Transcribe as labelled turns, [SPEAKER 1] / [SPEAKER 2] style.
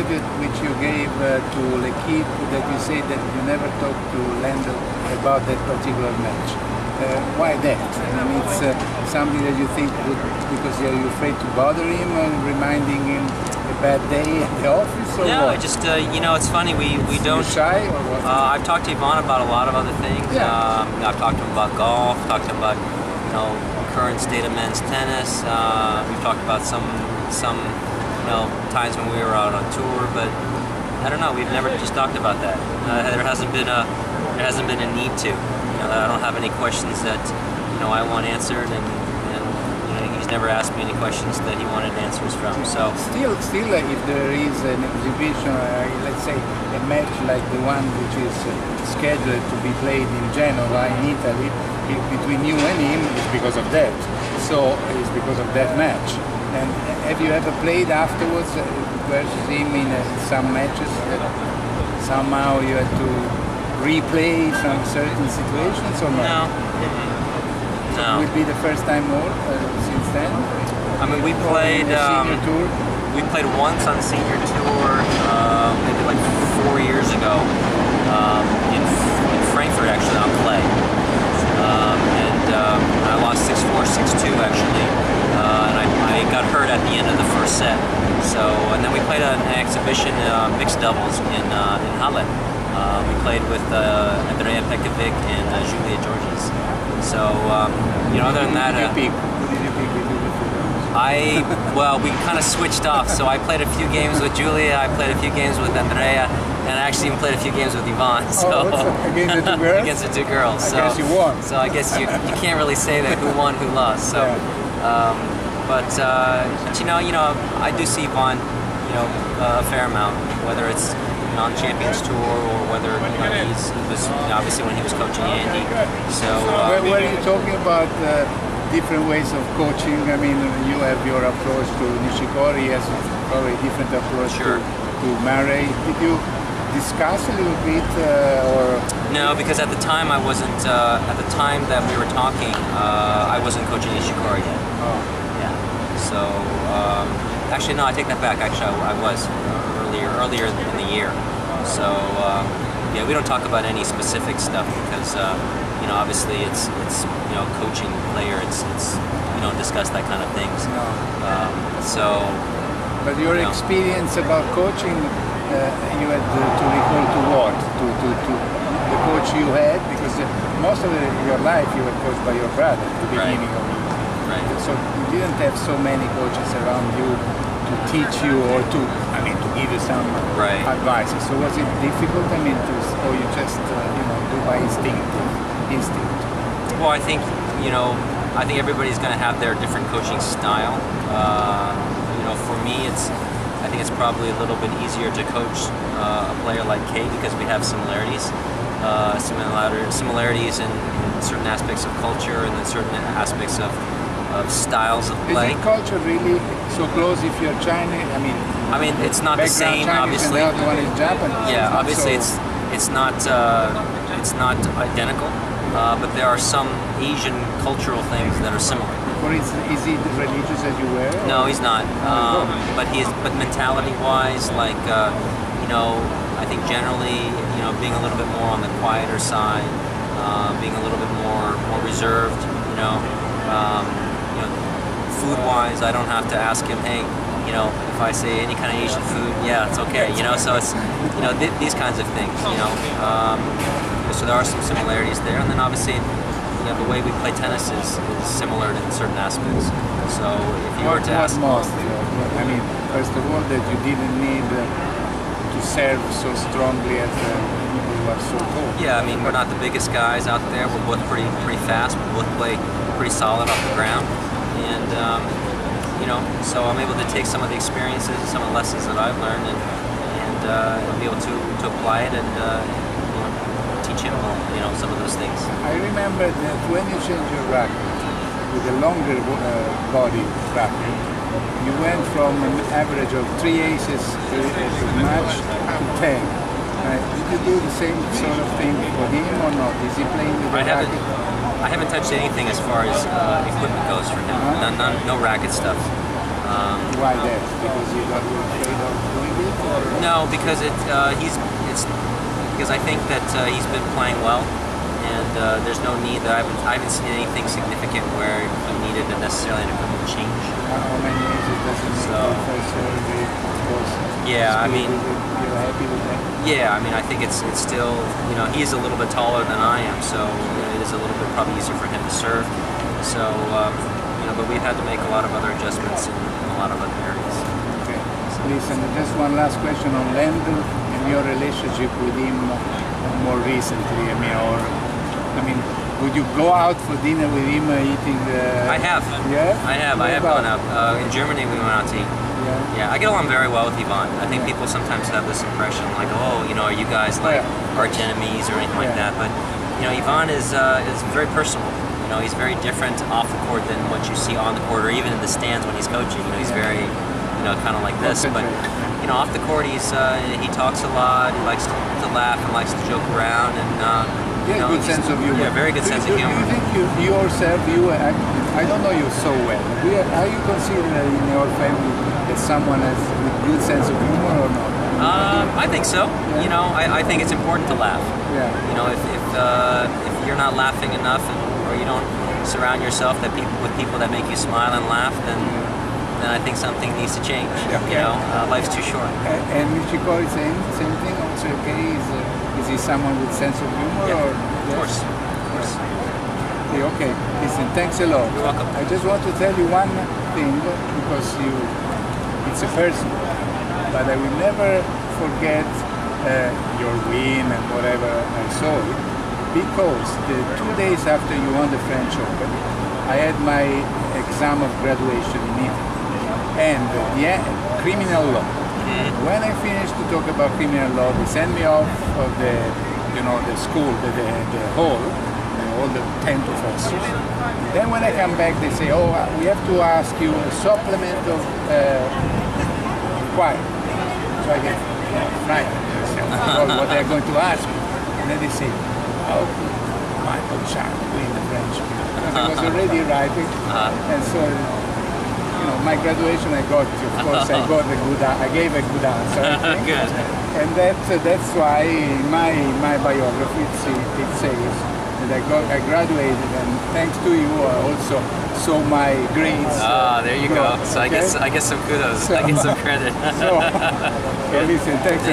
[SPEAKER 1] interview which you gave to L'Equipe that you say that you never talked to Lendl about that particular match. Why that? I mean, it's something that you think would, because you're afraid to bother him and reminding him a bad day at the office, or
[SPEAKER 2] no,
[SPEAKER 1] what?
[SPEAKER 2] just you know, it's funny. We don't.
[SPEAKER 1] You're shy, or what?
[SPEAKER 2] I've talked to Ivan about a lot of other things.
[SPEAKER 1] Yeah.
[SPEAKER 2] I've talked to him about golf. Talked to him about current state of men's tennis. We've talked about some times when we were out on tour, but I don't know. We've never just talked about that. There hasn't been a need to. I don't have any questions that I want answered, and he's never asked me any questions that he wanted answers from. So
[SPEAKER 1] still, if there is an exhibition, let's say a match like the one which is scheduled to be played in Genova in Italy between you and him, it's because of that. So it's because of that match. And have you ever played afterwards versus him in some matches that somehow you had to replay some certain situations, or not?
[SPEAKER 2] No. No.
[SPEAKER 1] Will it be the first time more since then?
[SPEAKER 2] I mean, we played.
[SPEAKER 1] Senior tour?
[SPEAKER 2] We played once on the senior tour, maybe like 4 years ago, in Frankfurt, actually, on clay. I lost 6-4, 6-2 actually, and I got hurt at the end of the first set. So, and then we played an exhibition, mixed doubles in Halle. We played with Andrea Pekovic and Julia Georges. So, other than that,
[SPEAKER 1] Who did you pick?
[SPEAKER 2] Well, we kind of switched off. So I played a few games with Julia, I played a few games with Andrea, and I actually even played a few games with Ivan. So
[SPEAKER 1] against the two girls?
[SPEAKER 2] Against the two girls.
[SPEAKER 1] I guess you won.
[SPEAKER 2] So I guess you can't really say that who won, who lost. So, but I do see Ivan, a fair amount, whether it's on Champions Tour or whether he was obviously when he was coaching Andy. So
[SPEAKER 1] where are you talking about different ways of coaching? I mean, you have your approach to Nishikori, he has probably a different approach to Murray. Did you discuss a little bit, or?
[SPEAKER 2] No, because at the time I wasn't. At the time that we were talking, I wasn't coaching Nishikori yet.
[SPEAKER 1] Oh.
[SPEAKER 2] Yeah. So actually, no, I take that back. Actually, I was earlier in the year. So yeah, we don't talk about any specific stuff because obviously it's coaching player. It's we don't discuss that kind of things.
[SPEAKER 1] No. But your experience about coaching, you had to recall to what? To the coach you had, because most of your life you were coached by your brother at the beginning of it.
[SPEAKER 2] Right.
[SPEAKER 1] So you didn't have so many coaches around you to teach you or to give you some advice. So was it difficult? I mean, or you just do by instinct?
[SPEAKER 2] Well, I think everybody's going to have their different coaching style. For me, I think it's probably a little bit easier to coach a player like Kay because we have similarities in certain aspects of culture and then certain aspects of styles of play.
[SPEAKER 1] Is the culture really so close if you're Chinese?
[SPEAKER 2] I mean, it's not the same,
[SPEAKER 1] Chinese
[SPEAKER 2] obviously.
[SPEAKER 1] And the other one is Japanese.
[SPEAKER 2] Yeah, obviously it's not identical, but there are some Asian cultural things that are similar.
[SPEAKER 1] Or is he religious as you were?
[SPEAKER 2] No, he's not. But mentality-wise, like I think generally, being a little bit more on the quieter side, being a little bit more reserved. Food-wise, I don't have to ask him, hey, if I say any kind of Asian food, yeah, it's okay, so it's, these kinds of things, so there are some similarities there, and then obviously, the way we play tennis is similar in certain aspects, so if you were to ask...
[SPEAKER 1] What most? I mean, first of all, that you didn't need to serve so strongly as you are so cold.
[SPEAKER 2] Yeah, I mean, we're not the biggest guys out there, we're both pretty fast, we both play pretty solid off the ground. And so I'm able to take some of the experiences, some of the lessons that I've learned, and be able to apply it and teach him, some of those things.
[SPEAKER 1] I remember that when you changed your racket with a longer body racket, you went from an average of 3 aces per match to 10. Did you do the same sort of thing for him or not? Is he playing with the racket?
[SPEAKER 2] I haven't touched anything as far as equipment goes for him. No racket stuff.
[SPEAKER 1] Why that? Because you got afraid of doing it? Or?
[SPEAKER 2] No, because it's because I think that he's been playing well, and there's no need that I haven't seen anything significant where he needed a necessarily an equipment change.
[SPEAKER 1] How many years it doesn't make
[SPEAKER 2] yeah, I mean,
[SPEAKER 1] you're happy with that?
[SPEAKER 2] Yeah, I mean, I think it's still, you know, he's a little bit taller than I am, so you know, it is a little bit probably easier for him to serve. So, you know, but we've had to make a lot of other adjustments in a lot of other areas.
[SPEAKER 1] Okay. Listen, just one last question on Lando and your relationship with him more recently. I mean, would you go out for dinner with him eating?
[SPEAKER 2] I have.
[SPEAKER 1] Yeah.
[SPEAKER 2] I have gone out. In Germany, we went out to eat. Yeah, I get along very well with Ivan. I think people sometimes have this impression, like, oh, you know, are you guys like arch enemies or anything like that? But you know, Ivan is very personal. You know, he's very different off the court than what you see on the court, or even in the stands when he's coaching. You know, he's very, you know, kind of like this. But you know, off the court, he talks a lot. He likes to laugh and likes to joke around, and you know,
[SPEAKER 1] good sense of humor.
[SPEAKER 2] Yeah, very good sense of humor.
[SPEAKER 1] Do you think you yourself, I don't know you so well. Are you considered in your family as someone has a good sense of humor or not?
[SPEAKER 2] I think so. Yeah. You know, I think it's important to laugh.
[SPEAKER 1] Yeah.
[SPEAKER 2] You know, if you're not laughing enough, or you don't surround yourself with people that make you smile and laugh, then I think something needs to change. Okay. You know, life's too short.
[SPEAKER 1] And Michiko is saying the same thing. Also, okay, is he someone with sense of humor?
[SPEAKER 2] Yeah.
[SPEAKER 1] Or
[SPEAKER 2] of course.
[SPEAKER 1] Okay. Listen, thanks a lot.
[SPEAKER 2] You're welcome.
[SPEAKER 1] I just want to tell you one thing, because it's a person, but I will never forget your win and whatever I saw it, because the 2 days after you won the French Open, I had my exam of graduation in Italy, and the criminal law. Mm-hmm. When I finished to talk about criminal law, they sent me off of the school, the hall, all the 10 professors. Then when I come back, they say, oh, we have to ask you a supplement of required. So I get frightened. What they're going to ask me. And then they say, how could Michael Chang win the French Open? Because I was already writing. And so, you know, my graduation I got, of course, I gave a good answer.
[SPEAKER 2] Good.
[SPEAKER 1] And that's why in my biography it says that I graduated, and thanks to you I also saw my grades.
[SPEAKER 2] There you go. So okay? I get some kudos. I get some credit.
[SPEAKER 1] So listen, thanks.